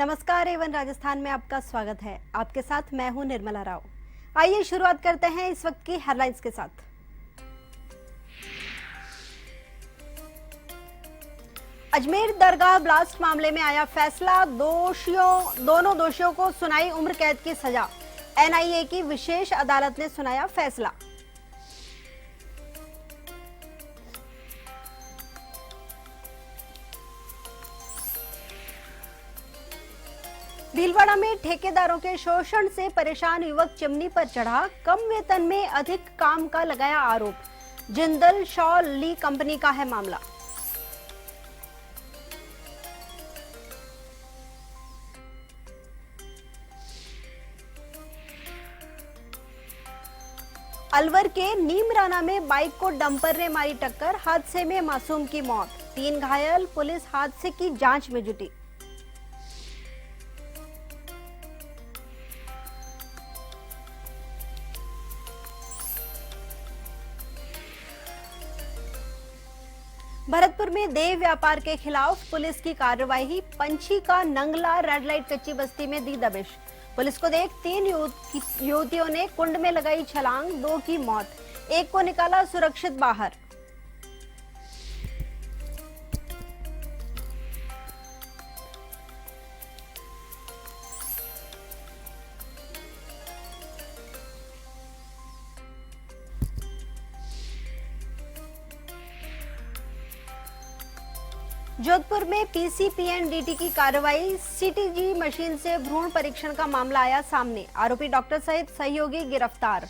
नमस्कार, एवन राजस्थान में आपका स्वागत है। आपके साथ मैं हूं निर्मला राव। आइए शुरुआत करते हैं इस वक्त की हेडलाइंस के साथ। अजमेर दरगाह ब्लास्ट मामले में आया फैसला, दोनों दोषियों को सुनाई उम्र कैद की सजा। एनआईए की विशेष अदालत ने सुनाया फैसला। भीलवाड़ा में ठेकेदारों के शोषण से परेशान युवक चिमनी पर चढ़ा, कम वेतन में अधिक काम का लगाया आरोप। जिंदल शॉ ली कंपनी का है मामला। अलवर के नीमराना में बाइक को डंपर ने मारी टक्कर, हादसे में मासूम की मौत, 3 घायल। पुलिस हादसे की जांच में जुटी। भरतपुर में देह व्यापार के खिलाफ पुलिस की कार्रवाई, पंछी का नंगला रेड लाइट कच्ची बस्ती में दी दबिश। पुलिस को देख 3 युवतियों ने कुंड में लगाई छलांग, 2 की मौत, 1 को निकाला सुरक्षित बाहर। जोधपुर में पीसीपीएनडीटी की कार्रवाई, सीटीजी मशीन से भ्रूण परीक्षण का मामला आया सामने। आरोपी डॉक्टर सहित सहयोगी गिरफ्तार।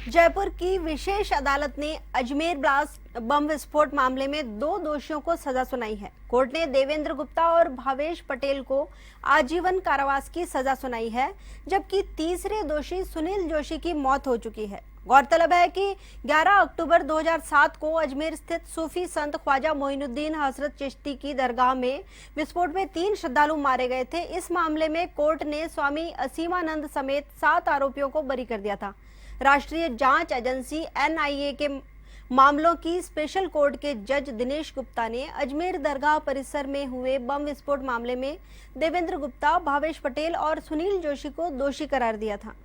जयपुर की विशेष अदालत ने अजमेर ब्लास्ट बम विस्फोट मामले में 2 दोषियों को सजा सुनाई है। कोर्ट ने देवेंद्र गुप्ता और भावेश पटेल को आजीवन कारावास की सजा सुनाई है, जबकि तीसरे दोषी सुनील जोशी की मौत हो चुकी है। गौरतलब है कि 11 अक्टूबर 2007 को अजमेर स्थित सूफी संत ख्वाजा मोइनुद्दीन हजरत चिश्ती की दरगाह में विस्फोट में 3 श्रद्धालु मारे गए थे। इस मामले में कोर्ट ने स्वामी असीमानंद समेत 7 आरोपियों को बरी कर दिया था। राष्ट्रीय जांच एजेंसी एनआईए के मामलों की स्पेशल कोर्ट के जज दिनेश गुप्ता ने अजमेर दरगाह परिसर में हुए बम विस्फोट मामले में देवेंद्र गुप्ता, भावेश पटेल और सुनील जोशी को दोषी करार दिया था।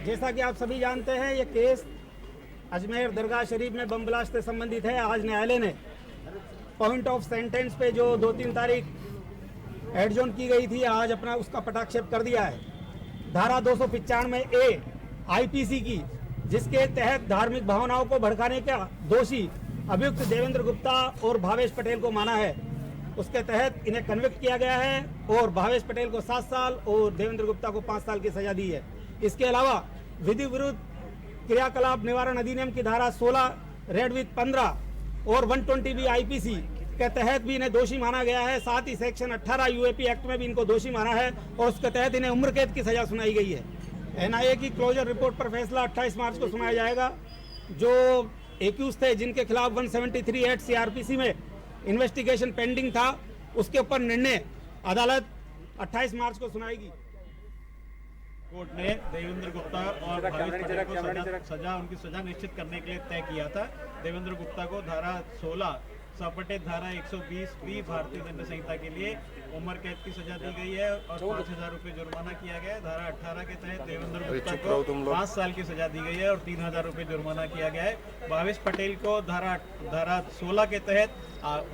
जैसा कि आप सभी जानते हैं, ये केस अजमेर दरगाह शरीफ में बम ब्लास्ट से संबंधित है। आज न्यायालय ने पॉइंट ऑफ सेंटेंस पे जो 2-3 तारीख एडजॉर्न की गई थी, आज अपना उसका पटाक्षेप कर दिया है। धारा 295A आईपीसी की, जिसके तहत धार्मिक भावनाओं को भड़काने का दोषी अभियुक्त देवेंद्र गुप्ता और भावेश पटेल को माना है, उसके तहत इन्हें कन्विक्ट किया गया है और भावेश पटेल को 7 साल और देवेंद्र गुप्ता को 5 साल की सजा दी है। इसके अलावा विधि विरुद्ध क्रियाकलाप निवारण अधिनियम की धारा 16 रेड विथ 15 और 120B आईपीसी के तहत भी इन्हें दोषी माना गया है। साथ ही सेक्शन 18 यूएपी एक्ट में भी इनको दोषी माना है और उसके तहत इन्हें उम्र कैद की सजा सुनाई गई है। एनआईए की क्लोजर रिपोर्ट पर फैसला 28 मार्च को सुनाया जाएगा। जो एक्यूज थे, जिनके खिलाफ 173 सीआरपीसी में इन्वेस्टिगेशन पेंडिंग था, उसके ऊपर निर्णय अदालत 28 मार्च को सुनाएगी। कोर्ट ने देवेंद्र गुप्ता और भावेश पटेल को उनकी सजा निश्चित करने के लिए तय किया था। देवेंद्र गुप्ता को धारा 16 सपटे धारा 120 भारतीय दंड संहिता के लिए उम्र कैद की सजा दी गई है और 5,000 रुपये जुर्माना किया गया है। धारा 18 के तहत देवेंद्र गुप्ता को 5 साल की सजा दी गई है और 3,000 रुपये जुर्माना किया गया है। भावेश पटेल को धारा 16 के तहत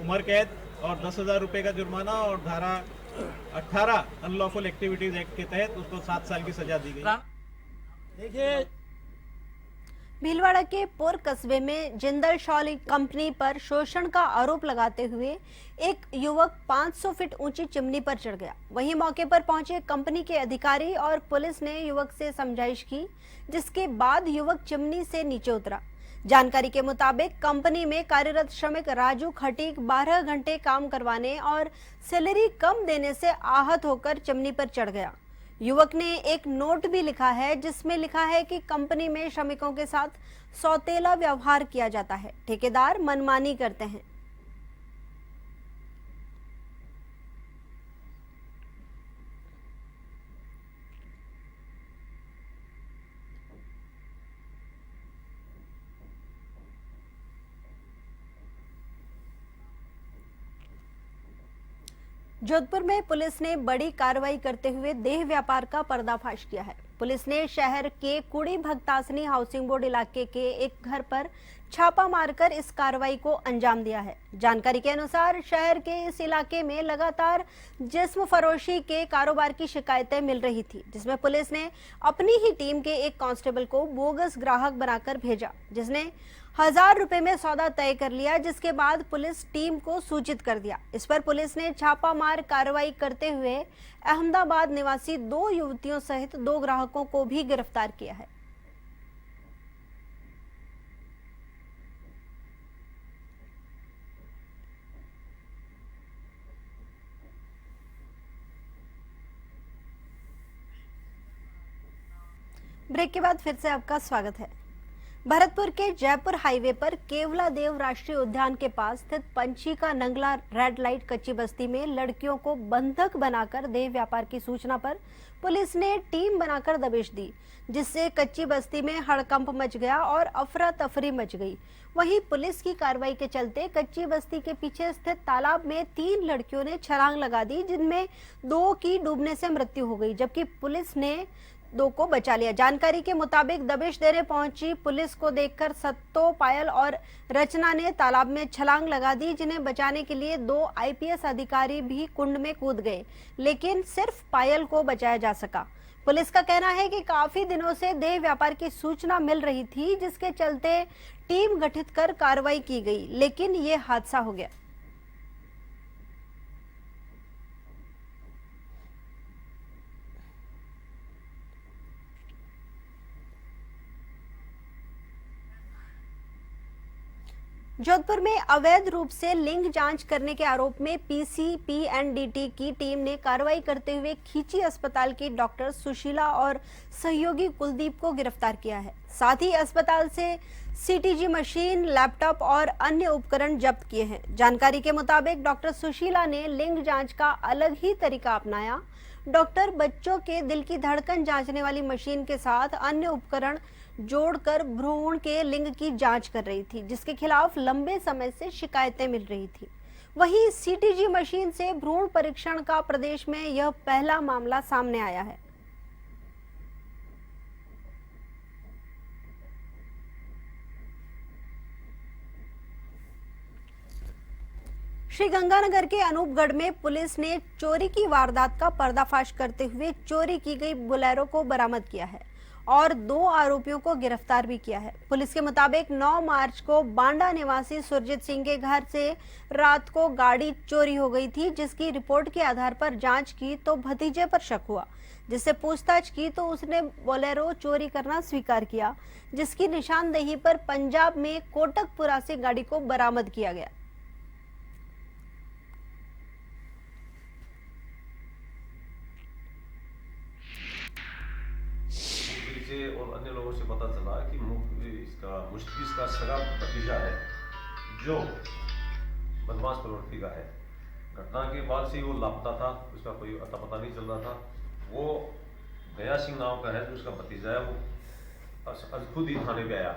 उम्र कैद और 10,000 रुपये का जुर्माना और धारा 18 अनलॉफुल एक्टिविटीज एक्ट के तहत उसको 7 साल की सजा दी गई। देखिए, भीलवाड़ा के पुर कस्बे में जिंदल शॉल कंपनी पर शोषण का आरोप लगाते हुए एक युवक 500 फीट ऊंची चिमनी पर चढ़ गया। वहीं मौके पर पहुंचे कंपनी के अधिकारी और पुलिस ने युवक से समझाइश की, जिसके बाद युवक चिमनी से नीचे उतरा। जानकारी के मुताबिक कंपनी में कार्यरत श्रमिक राजू खटीक 12 घंटे काम करवाने और सैलरी कम देने से आहत होकर चिमनी पर चढ़ गया। युवक ने एक नोट भी लिखा है, जिसमें लिखा है कि कंपनी में श्रमिकों के साथ सौतेला व्यवहार किया जाता है, ठेकेदार मनमानी करते हैं। जोधपुर में पुलिस ने बड़ी कार्रवाई करते हुए देह व्यापार का पर्दाफाश किया है। पुलिस ने शहर के कुड़ी भगतासनी हाउसिंग बोर्ड इलाके के एक घर पर छापा मारकर इस कार्रवाई को अंजाम दिया है। जानकारी के अनुसार शहर के इस इलाके में लगातार जिस्म फरोशी के कारोबार की शिकायतें मिल रही थी, जिसमें पुलिस ने अपनी ही टीम के एक कांस्टेबल को बोगस ग्राहक बनाकर भेजा, जिसने 1,000 रुपए में सौदा तय कर लिया, जिसके बाद पुलिस टीम को सूचित कर दिया। इस पर पुलिस ने छापामार कार्रवाई करते हुए अहमदाबाद निवासी 2 युवतियों सहित 2 ग्राहकों को भी गिरफ्तार किया है। ब्रेक के बाद फिर से आपका स्वागत है। भरतपुर के जयपुर हाईवे पर केवला देव राष्ट्रीय उद्यान के पास स्थित पंछी नंगला रेड लाइट कच्ची बस्ती में लड़कियों को बंधक बनाकर देह व्यापार की सूचना पर पुलिस ने टीम बनाकर दबिश दी, जिससे कच्ची बस्ती में हड़कंप मच गया और अफरा तफरी मच गई। वहीं पुलिस की कार्रवाई के चलते कच्ची बस्ती के पीछे स्थित तालाब में 3 लड़कियों ने छलांग लगा दी, जिनमें 2 की डूबने से मृत्यु हो गई, जबकि पुलिस ने 2 को बचा लिया। जानकारी के मुताबिक दबिश देने पहुंची पुलिस को देखकर सत्तो, पायल और रचना ने तालाब में छलांग लगा दी, जिन्हें बचाने के लिए 2 आईपीएस अधिकारी भी कुंड में कूद गए, लेकिन सिर्फ पायल को बचाया जा सका। पुलिस का कहना है कि काफी दिनों से देह व्यापार की सूचना मिल रही थी, जिसके चलते टीम गठित कर कार्रवाई की गई, लेकिन ये हादसा हो गया। जोधपुर में अवैध रूप से लिंग जांच करने के आरोप में पीसीपीएनडीटी की टीम ने कार्रवाई करते हुए खींची अस्पताल की डॉक्टर सुशीला और सहयोगी कुलदीप को गिरफ्तार किया है। साथ ही अस्पताल से सीटीजी मशीन, लैपटॉप और अन्य उपकरण जब्त किए हैं। जानकारी के मुताबिक डॉक्टर सुशीला ने लिंग जांच का अलग ही तरीका अपनाया। डॉक्टर बच्चों के दिल की धड़कन जांचने वाली मशीन के साथ अन्य उपकरण जोड़कर भ्रूण के लिंग की जांच कर रही थी, जिसके खिलाफ लंबे समय से शिकायतें मिल रही थी। वहीं सीटीजी मशीन से भ्रूण परीक्षण का प्रदेश में यह पहला मामला सामने आया है। श्रीगंगानगर के अनूपगढ़ में पुलिस ने चोरी की वारदात का पर्दाफाश करते हुए चोरी की गई बोलेरो को बरामद किया है और 2 आरोपियों को गिरफ्तार भी किया है। पुलिस के मुताबिक 9 मार्च को बांडा निवासी सुरजीत सिंह के घर से रात को गाड़ी चोरी हो गई थी, जिसकी रिपोर्ट के आधार पर जांच की तो भतीजे पर शक हुआ, जिससे पूछताछ की तो उसने बोलेरो चोरी करना स्वीकार किया, जिसकी निशानदेही पर पंजाब में कोटकपुरा से गाड़ी को बरामद किया गया। और अन्य लोगों से पता चला कि इसका मुश्किल का सगा भतीजा है, जो बदमाश प्रवृत्ति का है। घटना के बाद से वो लापता था, उसका कोई अता पता नहीं चल रहा था। वो गया सिंह नाम का है, जो उसका भतीजा है, वो खुद ही थाने पे आया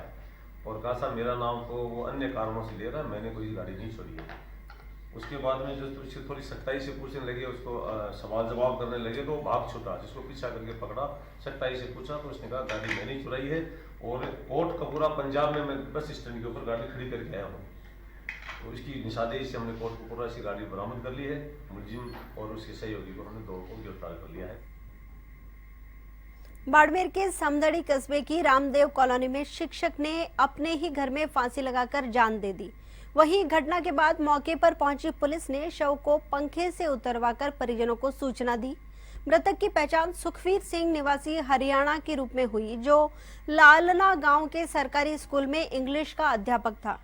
और कहा साहब मेरा नाम तो वो अन्य कारणों से ले रहा है, मैंने कोई गाड़ी नहीं छोड़ी है। उसके बाद में जो उससे थोड़ी सख्ताई से पूछने लगे, उसको सवाल जवाब करने लगे, तो वो भाग छूटा। जिसको पीछा करके पकड़ा, सख्ताई से पूछा तो उसने कहा गाड़ी मैंने चुराई है और कोटकपूरा पंजाब में मैं बस स्टैंड के ऊपर गाड़ी खड़ी करके आया हूँ। तो इसकी निशानदेही से हमने कोटकपूरा से गाड़ी बरामद कर ली है। मुलजिम और उसके सहयोगी को हमने 2 को गिरफ्तार कर लिया है। बाड़मेर के समदड़ी कस्बे की रामदेव कॉलोनी में शिक्षक ने अपने ही घर में फांसी लगाकर जान दे दी। वहीं घटना के बाद मौके पर पहुंची पुलिस ने शव को पंखे से उतरवाकर परिजनों को सूचना दी। मृतक की पहचान सुखवीर सिंह निवासी हरियाणा के रूप में हुई, जो लालना गांव के सरकारी स्कूल में इंग्लिश का अध्यापक था।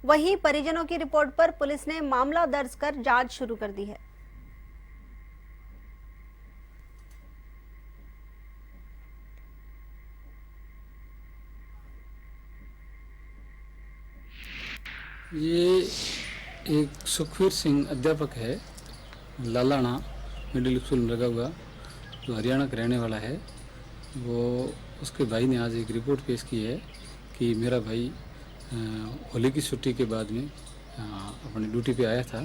वहीं परिजनों की रिपोर्ट पर पुलिस ने मामला दर्ज कर जांच शुरू कर दी है। ये एक सुखवीर सिंह अध्यापक है, लालाना मिडिल स्कूल में लगा हुआ, जो हरियाणा का रहने वाला है। वो उसके भाई ने आज एक रिपोर्ट पेश की है कि मेरा भाई होली की छुट्टी के बाद में अपनी ड्यूटी पे आया था।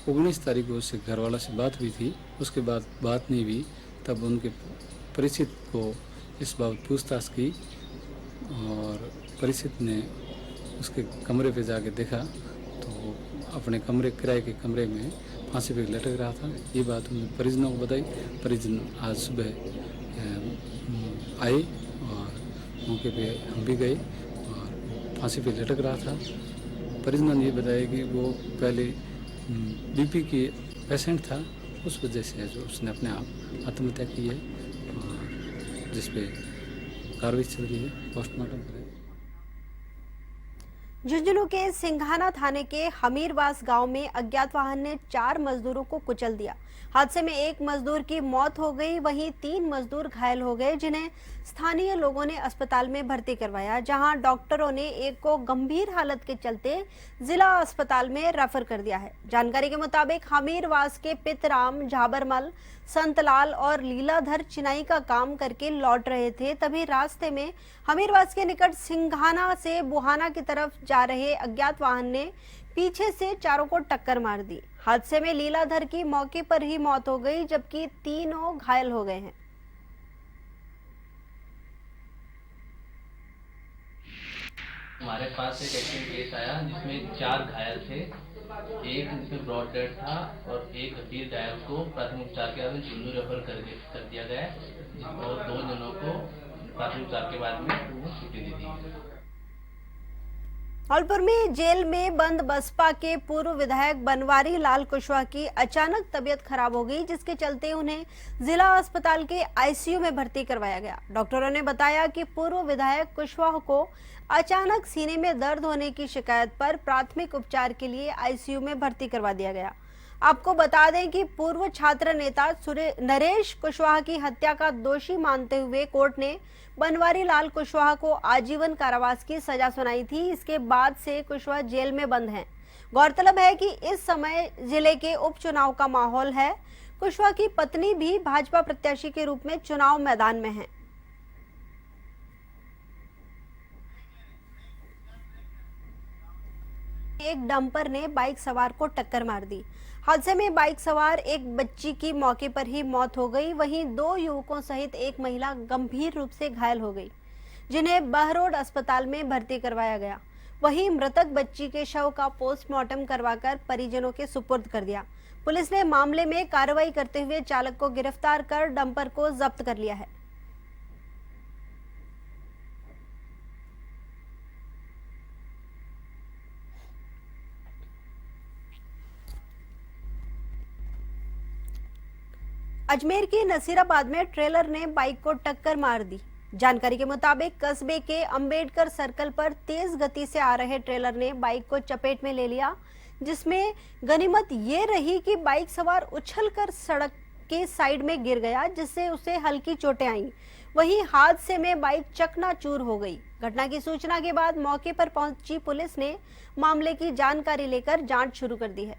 19 तारीख को उससे घर वाला से बात हुई थी, उसके बाद बात नहीं हुई। तब उनके परिचित को इस बाबत पूछताछ की और परिचित ने उसके कमरे पे जाके देखा तो अपने कमरे, किराए के कमरे में फांसी पे लटक रहा था। ये बात उन्होंने परिजनों को बताई। परिजन आज सुबह आए और मौके पे हम भी गए और फांसी पे लटक रहा था। परिजनों ने ये बताया कि वो पहले बीपी के पेशेंट था, उस वजह से जो उसने अपने आप आत्महत्या की है और जिस पे कार्रवाई चल रही है, पोस्टमार्टम करें। झुंझुनू के सिंघाना थाने के हमीरवास गांव में अज्ञात वाहन ने 4 मजदूरों को कुचल दिया। हादसे में 1 मजदूर की मौत हो गई, वहीं 3 मजदूर घायल हो गए, जिन्हें स्थानीय लोगों ने अस्पताल में भर्ती करवाया, जहां डॉक्टरों ने एक को गंभीर हालत के चलते जिला अस्पताल में रेफर कर दिया है। जानकारी के मुताबिक हमीरवास के पितराम, झाबरमल, संतलाल और लीलाधर चिनाई का काम करके लौट रहे थे। तभी रास्ते में हमीरवास के निकट सिंघाना से बुहाना की तरफ जा रहे अज्ञात वाहन ने पीछे से चारों को टक्कर मार दी। हादसे में लीलाधर की मौके पर ही मौत हो गई, जबकि तीनों घायल हो गए हैं। हमारे पास एक एक्सीडेंट केस आया जिसमें 4 घायल थे, एक जिसमें ब्रॉड डेड था और एक गंभीर घायल को प्राथमिक उपचार के बाद झुंझुनू रेफर कर दिया गया है और 2 जनों को प्राथमिक उपचार के बाद में छुट्टी दे दी। धौलपुर में जेल में बंद बसपा के पूर्व विधायक बनवारी लाल कुशवाहा की अचानक तबीयत खराब हो गई, जिसके चलते उन्हें जिला अस्पताल के आईसीयू में भर्ती करवाया गया। डॉक्टरों ने बताया कि पूर्व विधायक कुशवाहा को अचानक सीने में दर्द होने की शिकायत पर प्राथमिक उपचार के लिए आईसीयू में भर्ती करवा दिया गया। आपको बता दें कि पूर्व छात्र नेता नरेश कुशवाहा की हत्या का दोषी मानते हुए कोर्ट ने बनवारी लाल कुशवाहा को आजीवन कारावास की सजा सुनाई थी। इसके बाद से कुशवाहा जेल में बंद हैं। गौरतलब है कि इस समय जिले के उपचुनाव का माहौल है। कुशवाहा की पत्नी भी भाजपा प्रत्याशी के रूप में चुनाव मैदान में है। एक डंपर ने बाइक सवार को टक्कर मार दी। हादसे में बाइक सवार एक बच्ची की मौके पर ही मौत हो गई, वहीं 2 युवकों सहित एक महिला गंभीर रूप से घायल हो गई, जिन्हें बहरोड अस्पताल में भर्ती करवाया गया। वहीं मृतक बच्ची के शव का पोस्टमार्टम करवाकर परिजनों के सुपुर्द कर दिया। पुलिस ने मामले में कार्रवाई करते हुए चालक को गिरफ्तार कर डंपर को जब्त कर लिया है। अजमेर के नसीराबाद में ट्रेलर ने बाइक को टक्कर मार दी। जानकारी के मुताबिक कस्बे के अंबेडकर सर्कल पर तेज गति से आ रहे ट्रेलर ने बाइक को चपेट में ले लिया, जिसमें गनीमत ये रही कि बाइक सवार उछलकर सड़क के साइड में गिर गया, जिससे उसे हल्की चोटें आईं। वहीं हादसे में बाइक चकनाचूर हो गई। घटना की सूचना के बाद मौके पर पहुंची पुलिस ने मामले की जानकारी लेकर जांच शुरू कर दी है।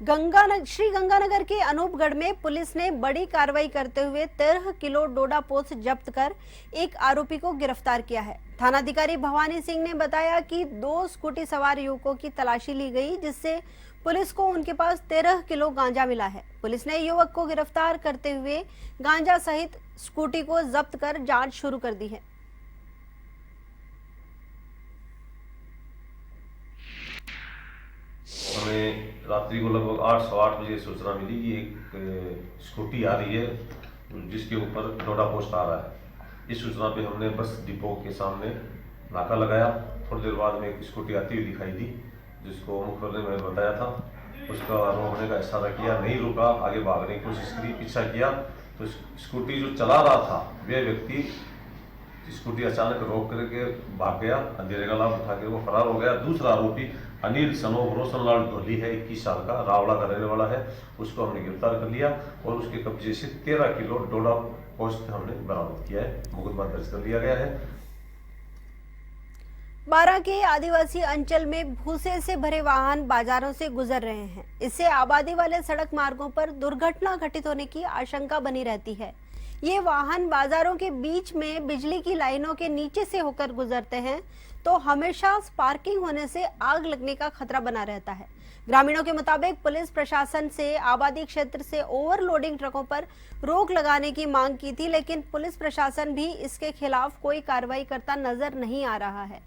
श्री गंगानगर के अनूपगढ़ में पुलिस ने बड़ी कार्रवाई करते हुए 13 किलो डोडा पोस्त जब्त कर एक आरोपी को गिरफ्तार किया है। थानाधिकारी भवानी सिंह ने बताया कि 2 स्कूटी सवार युवकों की तलाशी ली गई, जिससे पुलिस को उनके पास 13 किलो गांजा मिला है। पुलिस ने युवक को गिरफ्तार करते हुए गांजा सहित स्कूटी को जब्त कर जांच शुरू कर दी है। हमें रात्रि को लगभग 8:15 बजे सूचना मिली कि एक स्कूटी आ रही है जिसके ऊपर डोडा पोस्ट आ रहा है। इस सूचना पे हमने बस डिपो के सामने नाका लगाया। थोड़ी देर बाद में एक स्कूटी आती हुई दिखाई दी, जिसको मुखबिर ने बताया था। उसका रोकने का इशारा किया, नहीं रुका, आगे भागने की कोशिश की, पीछा किया तो स्कूटी जो चला रहा था वह व्यक्ति स्कूटी अचानक रोक करके भाग गया। अंधेरे का लाभ उठा के वो फरार हो गया। दूसरा आरोपी अनिल सनोव रोशनलाल ढोली है, 21 साल का, रावला का रहने वाला है। उसको हमने गिरफ्तार कर लिया और उसके कब्जे से 13 किलो डोडा पोस्त हमने बरामद किया है। मुकदमा दर्ज कर लिया गया है। बारां के आदिवासी अंचल में भूसे से भरे वाहन बाजारों से गुजर रहे हैं। इससे आबादी वाले सड़क मार्गों पर दुर्घटना घटित होने की आशंका बनी रहती है। ये वाहन बाजारों के बीच में बिजली की लाइनों के नीचे से होकर गुजरते हैं, तो हमेशा स्पार्किंग होने से आग लगने का खतरा बना रहता है। ग्रामीणों के मुताबिक पुलिस प्रशासन से आबादी क्षेत्र से ओवरलोडिंग ट्रकों पर रोक लगाने की मांग की थी, लेकिन पुलिस प्रशासन भी इसके खिलाफ कोई कार्रवाई करता नजर नहीं आ रहा है।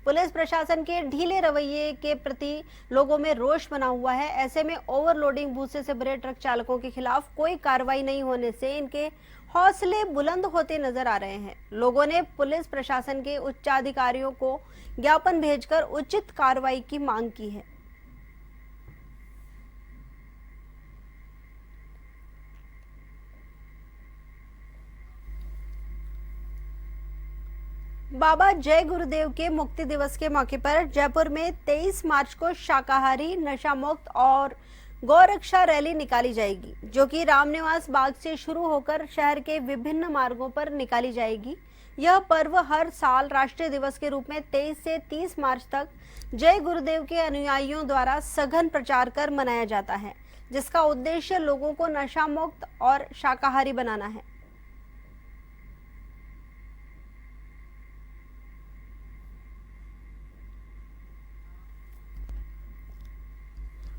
पुलिस प्रशासन के ढीले रवैये के प्रति लोगों में रोष बना हुआ है। ऐसे में ओवरलोडिंग भूसे से भरे ट्रक चालकों के खिलाफ कोई कार्रवाई नहीं होने से इनके हौसले बुलंद होते नजर आ रहे हैं। लोगों ने पुलिस प्रशासन के उच्चाधिकारियों को ज्ञापन भेजकर उचित कार्रवाई की मांग की है। बाबा जय गुरुदेव के मुक्ति दिवस के मौके पर जयपुर में 23 मार्च को शाकाहारी, नशा मुक्त और गौरक्षा रैली निकाली जाएगी, जो कि रामनिवास बाग से शुरू होकर शहर के विभिन्न मार्गों पर निकाली जाएगी। यह पर्व हर साल राष्ट्रीय दिवस के रूप में 23 से 30 मार्च तक जय गुरुदेव के अनुयायियों द्वारा सघन प्रचार कर मनाया जाता है, जिसका उद्देश्य लोगों को नशा मुक्त और शाकाहारी बनाना है।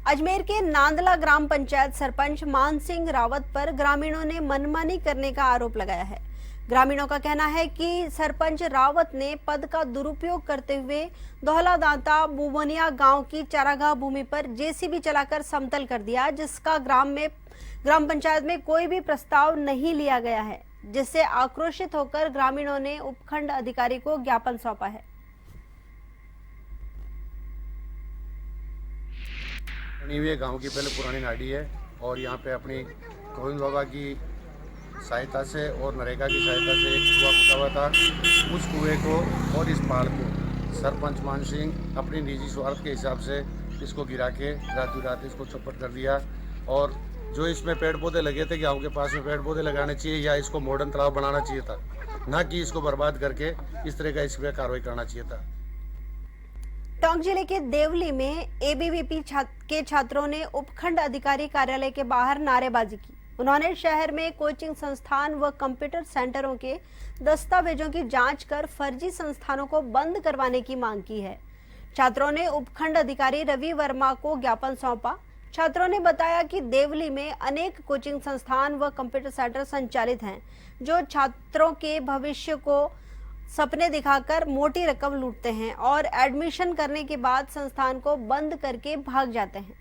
अजमेर के नांदला ग्राम पंचायत सरपंच मान सिंह रावत पर ग्रामीणों ने मनमानी करने का आरोप लगाया है। ग्रामीणों का कहना है कि सरपंच रावत ने पद का दुरुपयोग करते हुए दोहलादांता बुवनिया गांव की चारागाह भूमि पर जेसीबी चलाकर समतल कर दिया, जिसका ग्राम पंचायत में कोई भी प्रस्ताव नहीं लिया गया है, जिससे आक्रोशित होकर ग्रामीणों ने उपखंड अधिकारी को ज्ञापन सौंपा है। गांव की पहले पुरानी नाड़ी है और यहाँ पे अपनी गोविंद बाबा की सहायता से और नरेगा की सहायता से एक कुआं पुता हुआ था। उस कुएं को और इस पहाड़ को सरपंच मान सिंह अपनी निजी स्वार्थ के हिसाब से इसको गिरा के रातों रात इसको चौपट कर दिया। और जो इसमें पेड़ पौधे लगे थे, गाँव के पास में पेड़ पौधे लगाने चाहिए या इसको मॉडर्न तालाब बनाना चाहिए था, ना कि इसको बर्बाद करके इस तरह का इस पर कार्रवाई करना चाहिए था। टोंक जिले के देवली में एबीवीपी के छात्रों ने उपखंड अधिकारी कार्यालय के बाहर नारेबाजी की। उन्होंने शहर में कोचिंग संस्थान व कंप्यूटर सेंटरों के दस्तावेजों की जांच कर फर्जी संस्थानों को बंद करवाने की मांग की है। छात्रों ने उपखंड अधिकारी रवि वर्मा को ज्ञापन सौंपा। छात्रों ने बताया कि देवली में अनेक कोचिंग संस्थान व कंप्यूटर सेंटर संचालित हैं, जो छात्रों के भविष्य को सपने दिखाकर मोटी रकम लूटते हैं और एडमिशन करने के बाद संस्थान को बंद करके भाग जाते हैं।